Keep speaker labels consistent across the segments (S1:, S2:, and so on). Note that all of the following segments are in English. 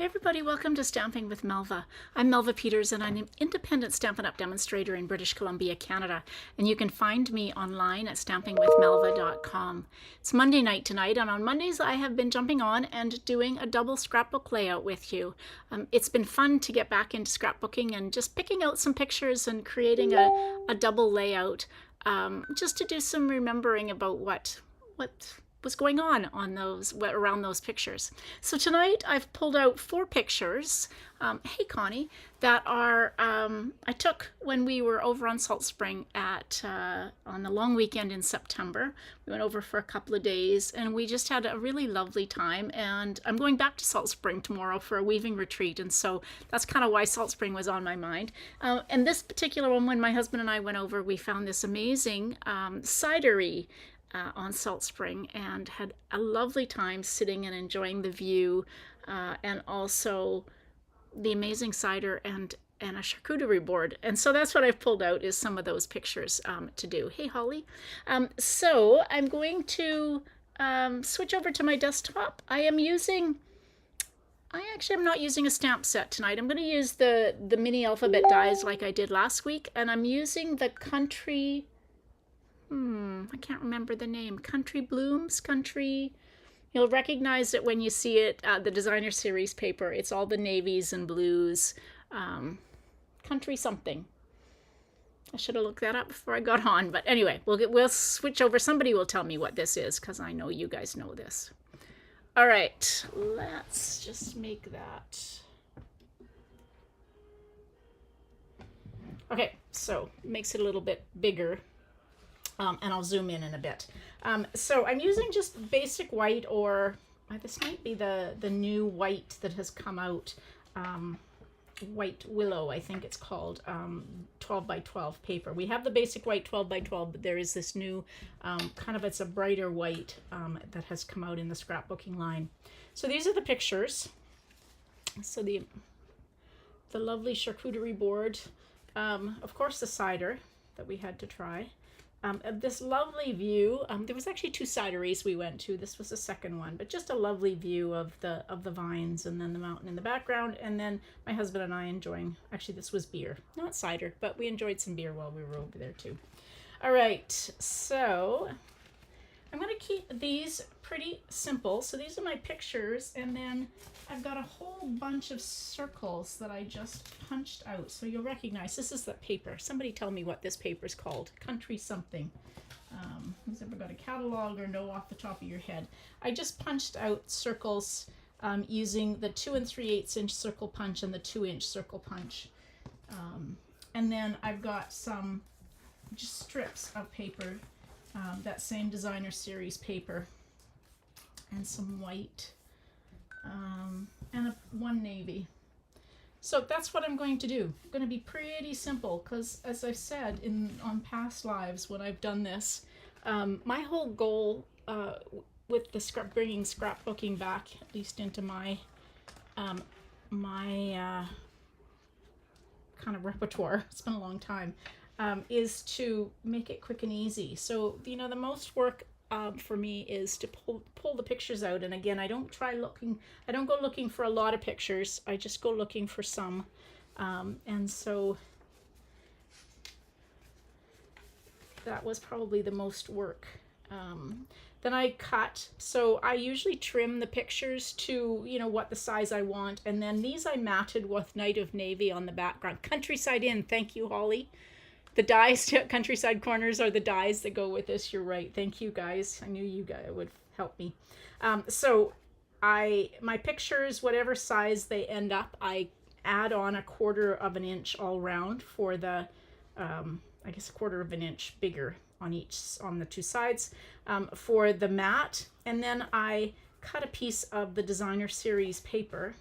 S1: Hey everybody, welcome to Stamping with Melva. I'm Melva Peters and I'm an independent Stampin' Up! Demonstrator in British Columbia, Canada. And you can find me online at stampingwithmelva.com. It's Monday night tonight, and on Mondays I have been jumping on and doing a double scrapbook layout with you. It's been fun to get back into scrapbooking and just picking out some pictures and creating a double layout just to do some remembering about what was going on those around those pictures. So tonight I've pulled out 4 pictures, hey Connie, that are I took when we were over on Salt Spring on the long weekend in September. We went over for a couple of days and we just had a really lovely time, and I'm going back to Salt Spring tomorrow for a weaving retreat, and so that's kind of why Salt Spring was on my mind. And this particular one, when my husband and I went over, we found this amazing cidery on Salt Spring and had a lovely time sitting and enjoying the view, and also the amazing cider and a charcuterie board. And so that's what I've pulled out, is some of those pictures to do. Hey Holly. So I'm going to switch over to my desktop. I actually am not using a stamp set tonight. I'm going to use the mini alphabet dies like I did last week, and I'm using the Country, I can't remember the name. Country Blooms? You'll recognize it when you see it, the designer series paper. It's all the navies and blues. Country something. I should have looked that up before I got on. But anyway, we'll switch over. Somebody will tell me what this is, because I know you guys know this. All right, let's just make that. Okay, so makes it a little bit bigger. And I'll zoom in a bit. So I'm using just basic white, or this might be the new white that has come out, White Willow, I think it's called, 12 by 12 paper. We have the basic white 12 by 12, but there is this new it's a brighter white that has come out in the scrapbooking line. So these are the pictures. So the lovely charcuterie board, of course the cider that we had to try. This lovely view. There was actually 2 cideries we went to. This was the second one, but just a lovely view of the vines, and then the mountain in the background, and then my husband and I enjoying, actually this was beer, not cider, but we enjoyed some beer while we were over there too. All right, so I'm going to keep these pretty simple. So these are my pictures, and then I've got a whole bunch of circles that I just punched out. So you'll recognize this is the paper. Somebody tell me what this paper is called. Country something. Who's ever got a catalog or know off the top of your head? I just punched out circles using the 2 3/8 inch circle punch and the 2-inch circle punch. And then I've got some just strips of paper, that same designer series paper, and some white, and one navy. So that's what I'm going to do. I'm going to be pretty simple, because as I've said on past lives when I've done this, my whole goal with the bringing scrapbooking back, at least into my kind of repertoire, it's been a long time, is to make it quick and easy. So the most work for me is to pull the pictures out, and again, I don't go looking for a lot of pictures. I just go looking for some, and so that was probably the most work. Then I cut, so I usually trim the pictures to what the size I want, and then these I matted with Night of Navy on the background. Countryside Inn, thank you Holly. The dies, Countryside Corners, are the dies that go with this. You're right. Thank you guys. I knew you guys would help me. So my pictures, whatever size they end up, I add on 1/4 of an inch all round for the, I guess 1/4 of an inch bigger on the 2 sides for the mat. And then I cut a piece of the designer series paper.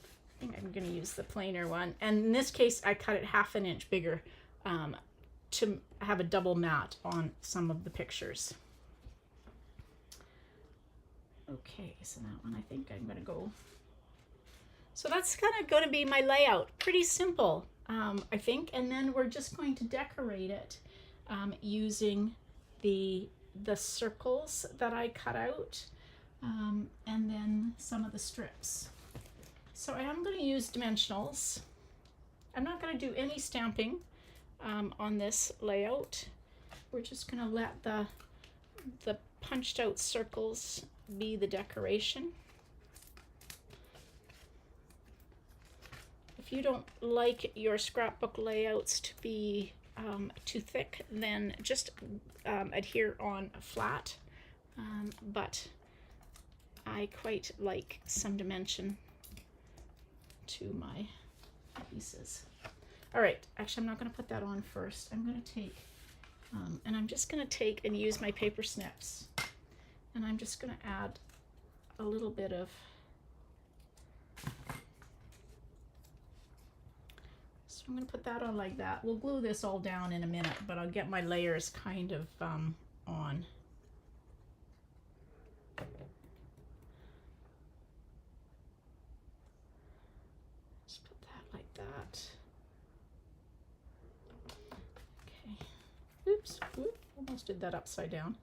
S1: I think I'm going to use the plainer one. And in this case, I cut it 1/2 inch bigger, to have a double mat on some of the pictures. Okay, so that one I think I'm going to go. So that's kind of going to be my layout. Pretty simple, I think. And then we're just going to decorate it using the circles that I cut out, and then some of the strips. So I am going to use dimensionals. I'm not going to do any stamping on this layout. We're just going to let the punched out circles be the decoration. If you don't like your scrapbook layouts to be too thick, then just adhere on flat. But I quite like some dimension to my pieces. All right, actually I'm not going to put that on first. I'm going to take, and I'm just going to take and use my paper snips, and I'm just going to add a little bit of, so I'm going to put that on like that. We'll glue this all down in a minute, but I'll get my layers kind of on. Just put that like that. Okay. Oops. Oop, almost did that upside down.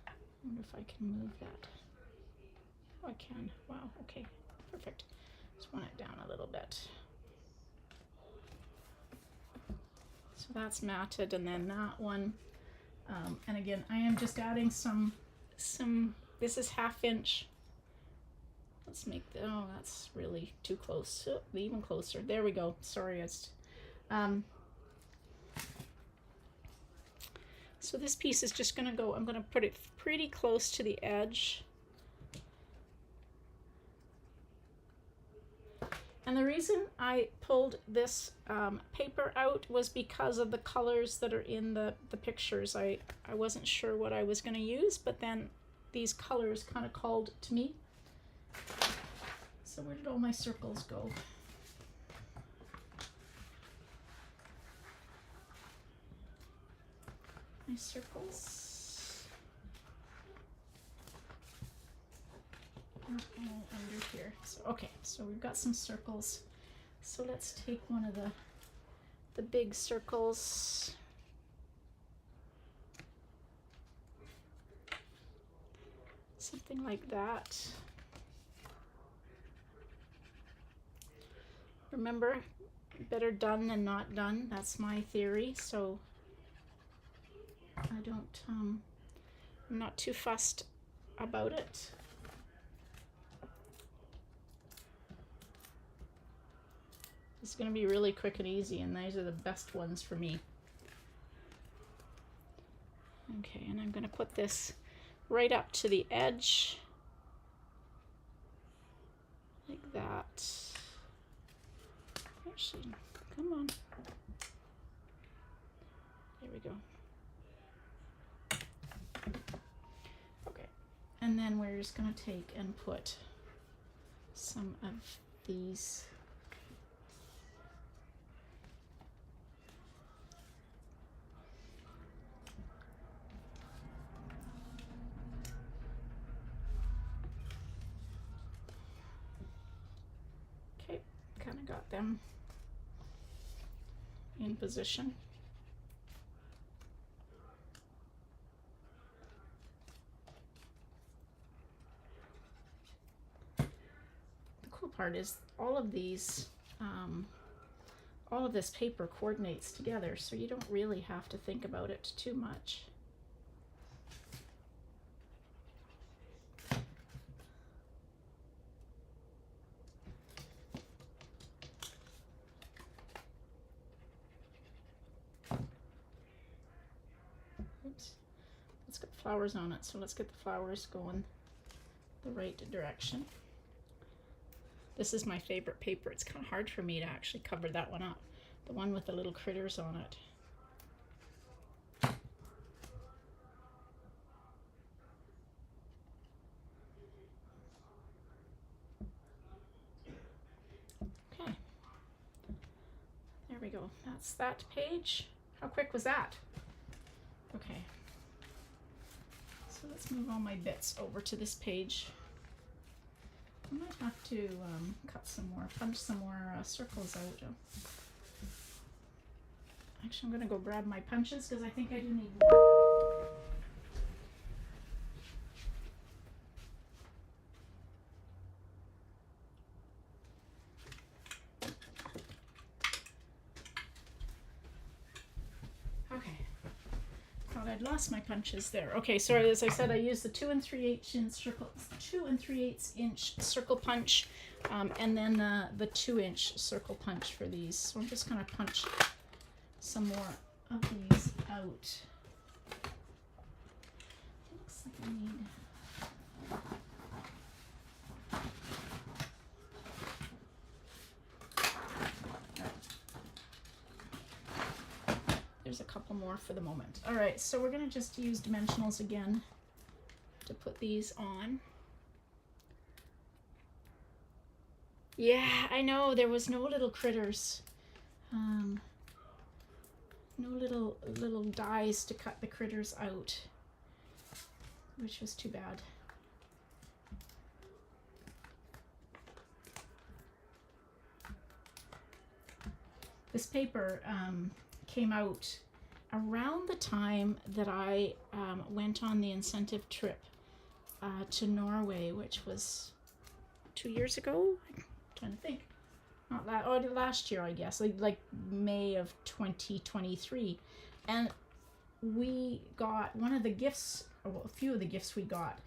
S1: I wonder if I can move that. Oh, I can. Wow. Okay. Perfect. Just want it down a little bit. So that's matted, and then that one. And again, I am just adding some. This is 1/2 inch. Let's make the. Oh, that's really too close. Oh, even closer. There we go. Sorry, it's. So this piece is just going to go. I'm going to put it pretty close to the edge. And the reason I pulled this paper out was because of the colors that are in the pictures. I wasn't sure what I was going to use, but then these colors kind of called to me. So where did all my circles go? My circles. All under here. So okay, so we've got some circles. So let's take one of the big circles. Something like that. Remember, better done than not done. That's my theory. So I don't, I'm not too fussed about it. It's going to be really quick and easy, and these are the best ones for me. Okay, and I'm going to put this right up to the edge, like that. Actually, come on. There we go. Okay, and then we're just going to take and put some of these got them in position. The cool part is all of these, all of this paper coordinates together, so you don't really have to think about it too much. Oops, it's got flowers on it, so let's get the flowers going the right direction. This is my favorite paper. It's kind of hard for me to actually cover that one up, the one with the little critters on it. Okay, there we go. That's that page. How quick was that? Okay, so let's move all my bits over to this page. I might have to cut some more, punch some more circles out. Actually, I'm going to go grab my punches because I think I do need more. I'd lost my punches there. Okay, so as I said, I used the 2 3/8 inch circle punch, and then the 2-inch circle punch for these. So I'm just gonna punch some more of these out. Looks like I need. There's a couple more for the moment. All right, so we're gonna just use dimensionals again to put these on. Yeah, I know, there was no little critters. No little dies to cut the critters out, which was too bad. This paper came out around the time that I went on the incentive trip to Norway, which was 2 years ago. I'm trying to think. Not that, or last year, I guess, like May of 2023. And we got one of the gifts, or well, a few of the gifts we got.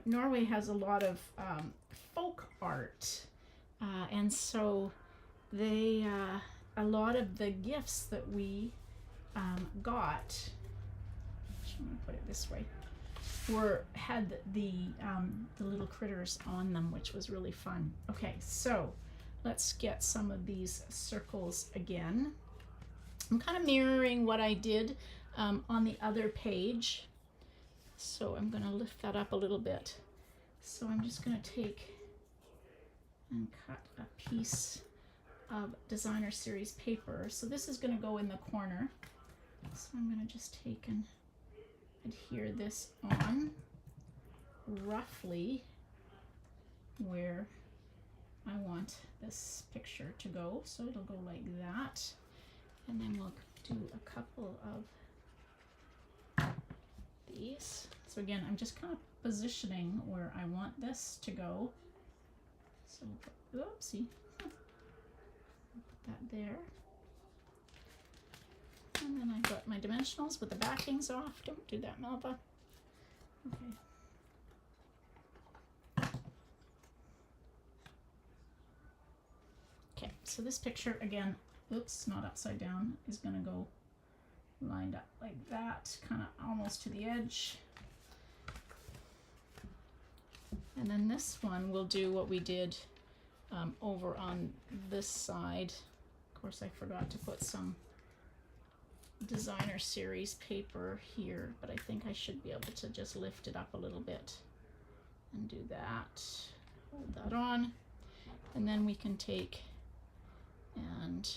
S1: Norway has a lot of folk art, and so they a lot of the gifts that we got, I'm gonna put it this way, had the little critters on them, which was really fun. Okay, so let's get some of these circles again. I'm kind of mirroring what I did on the other page, so I'm going to lift that up a little bit. So I'm just going to take and cut a piece of designer series paper. So this is going to go in the corner. So I'm going to just take and adhere this on roughly where I want this picture to go. So it'll go like that. And then we'll do a couple of these. So again, I'm just kind of positioning where I want this to go. So, oopsie. Put that there. And then I've got my dimensionals with the backings off. Don't do that, Melva. Okay. Okay, so this picture, again, oops, not upside down, is going to go lined up like that, kind of almost to the edge. And then this one will do what we did over on this side. Of course, I forgot to put some designer series paper here, but I think I should be able to just lift it up a little bit and do that. Hold that on, and then we can take and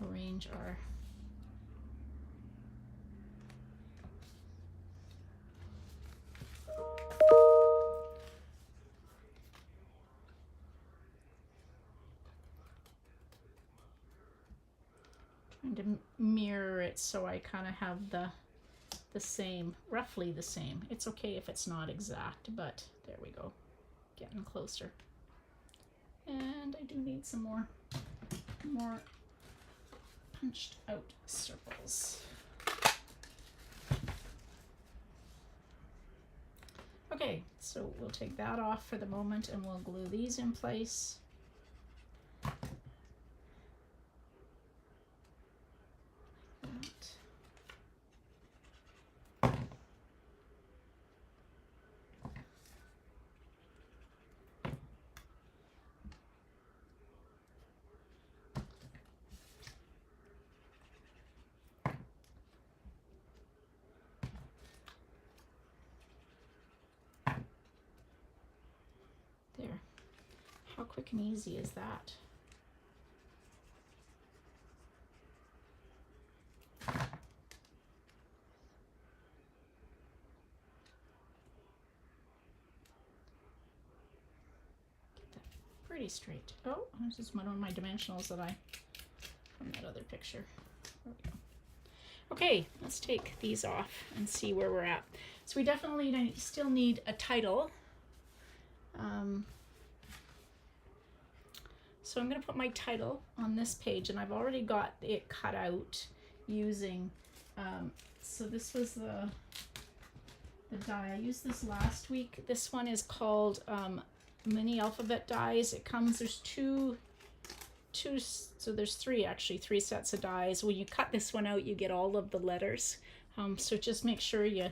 S1: arrange our trying to mirror it so I kind of have the same, roughly the same. It's okay if it's not exact, but there we go, getting closer. And I do need some more punched out circles. Okay, so we'll take that off for the moment and we'll glue these in place. There. How quick and easy is that? Pretty straight. Oh, this is one of my dimensionals that from that other picture. There we go. Okay, let's take these off and see where we're at. So we definitely still need a title. So I'm going to put my title on this page, and I've already got it cut out using So this was the die. I used this last week. This one is called mini alphabet dies. It comes, there's two, so there's three actually, three sets of dies. When you cut this one out, you get all of the letters. So just make sure you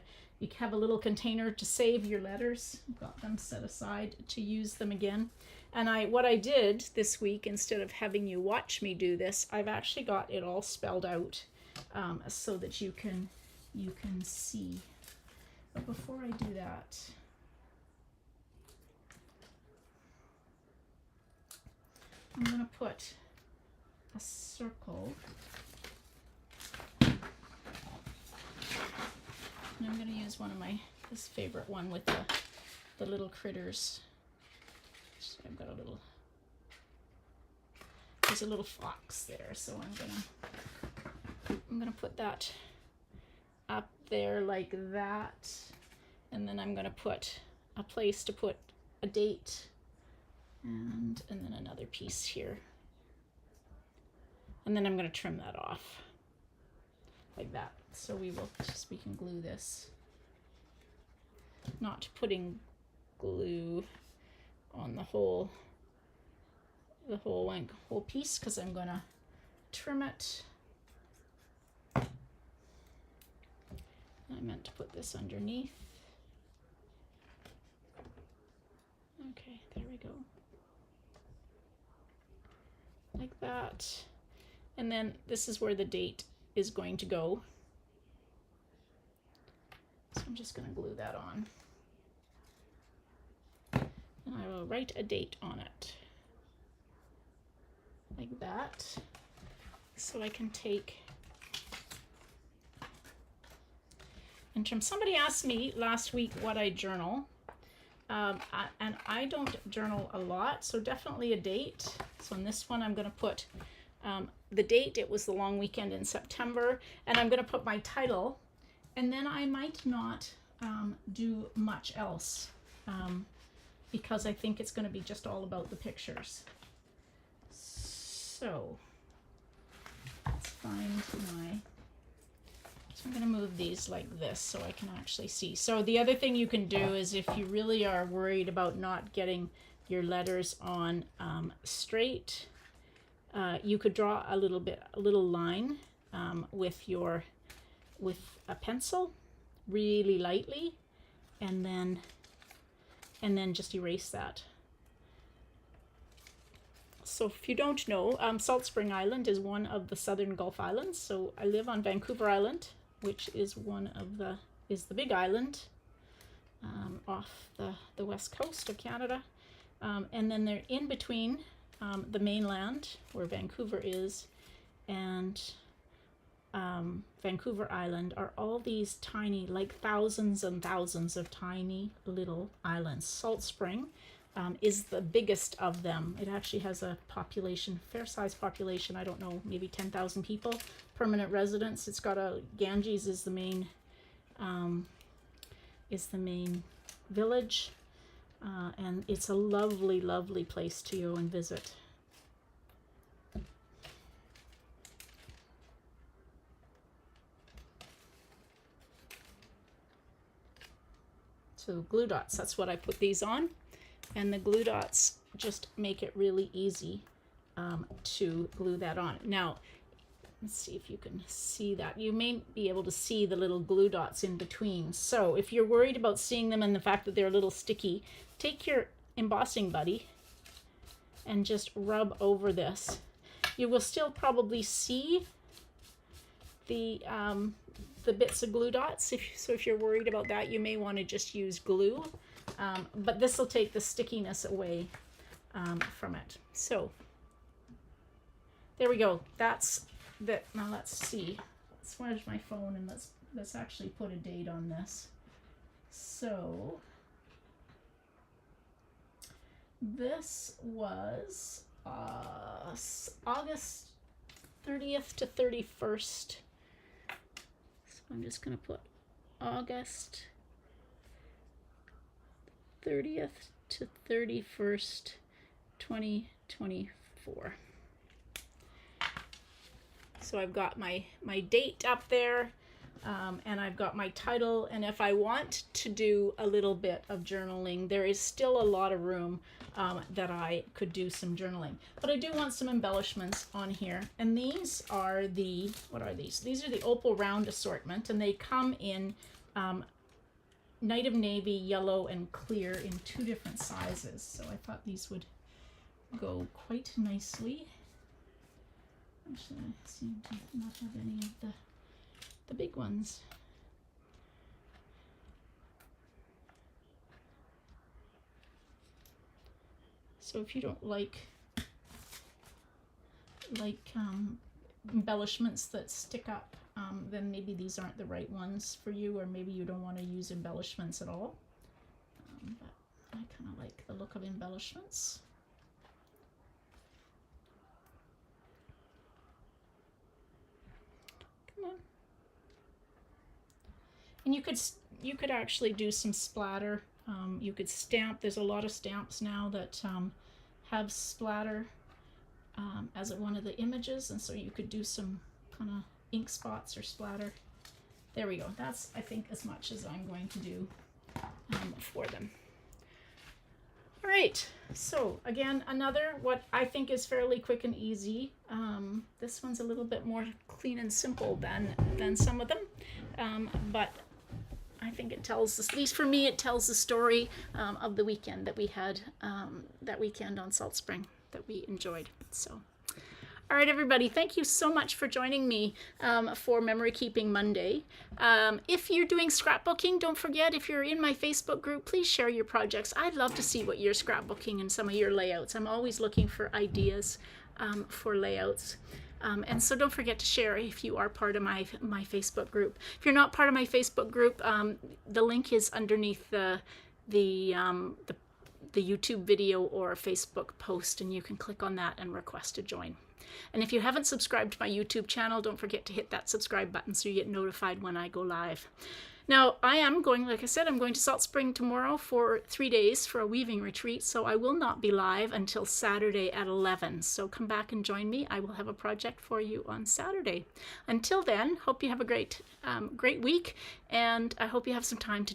S1: have a little container to save your letters. Got them set aside to use them again. And what I did this week, instead of having you watch me do this, I've actually got it all spelled out so that you can see. But before I do that, I'm going to put a circle. And I'm going to use one of this favorite one with the little critters. So I've got there's a little fox there, so I'm gonna put that up there like that, and then I'm gonna put a place to put a date, and then another piece here, and then I'm gonna trim that off like that. So we can glue this. Not putting glue on the whole piece, because I'm gonna trim it. I meant to put this underneath. Okay, there we go. Like that. And then this is where the date is going to go. So I'm just gonna glue that on. And I will write a date on it. Like that. So I can take and trim. Somebody asked me last week what I journal. And I don't journal a lot, so definitely a date. So on this one I'm gonna put the date. It was the long weekend in September, and I'm gonna put my title, and then I might not do much else. Because I think it's going to be just all about the pictures. So let's find so I'm going to move these like this so I can actually see. So the other thing you can do is, if you really are worried about not getting your letters on straight, you could draw a little line with a pencil really lightly, and then just erase that. So if you don't know, Salt Spring Island is one of the southern Gulf Islands. So I live on Vancouver Island, which is the big island off the west coast of Canada. And then they're in between the mainland, where Vancouver is, and Vancouver Island are all these tiny, like thousands and thousands of tiny little islands. Salt Spring is the biggest of them. It actually has a population, fair-sized population, I don't know, maybe 10,000 people, permanent residents. It's got Ganges is the main village, and it's a lovely, lovely place to go and visit. So glue dots, that's what I put these on. And the glue dots just make it really easy to glue that on. Now, let's see if you can see that. You may be able to see the little glue dots in between. So if you're worried about seeing them and the fact that they're a little sticky, take your embossing buddy and just rub over this. You will still probably see the bits of glue dots. So if you're worried about that, you may want to just use glue. But this will take the stickiness away from it. So there we go. That's that. Now let's see. Where's my phone, and let's actually put a date on this. So this was August 30th to 31st. So I'm just going to put August 30th to 31st, 2024. So I've got my date up there. and I've got my title, and if I want to do a little bit of journaling, there is still a lot of room that I could do some journaling. But I do want some embellishments on here, and these are the, what are these? These are the Opal Round assortment, and they come in Night of Navy, yellow, and clear in 2 different sizes. So I thought these would go quite nicely. Actually, I seem to not have any of the big ones. So if you don't like embellishments that stick up, then maybe these aren't the right ones for you, or maybe you don't want to use embellishments at all. But I kind of like the look of embellishments. Come on. And you could actually do some splatter. You could stamp. There's a lot of stamps now that have splatter as one of the images, and so you could do some kind of ink spots or splatter. There we go. That's, I think, as much as I'm going to do for them. All right, so again, another what I think is fairly quick and easy. This one's a little bit more clean and simple than some of them, but I think it tells, at least for me, it tells the story of the weekend that we had, that weekend on Salt Spring that we enjoyed. So, all right, everybody, thank you so much for joining me for Memory Keeping Monday. If you're doing scrapbooking, don't forget, if you're in my Facebook group, please share your projects. I'd love to see what you're scrapbooking and some of your layouts. I'm always looking for ideas for layouts. And so don't forget to share if you are part of my Facebook group. If you're not part of my Facebook group, the link is underneath the YouTube video or Facebook post, and you can click on that and request to join. And if you haven't subscribed to my YouTube channel, don't forget to hit that subscribe button so you get notified when I go live. Now, I am going, like I said, I'm going to Salt Spring tomorrow for 3 days for a weaving retreat, so I will not be live until Saturday at 11. So come back and join me. I will have a project for you on Saturday. Until then, hope you have a great week, and I hope you have some time to do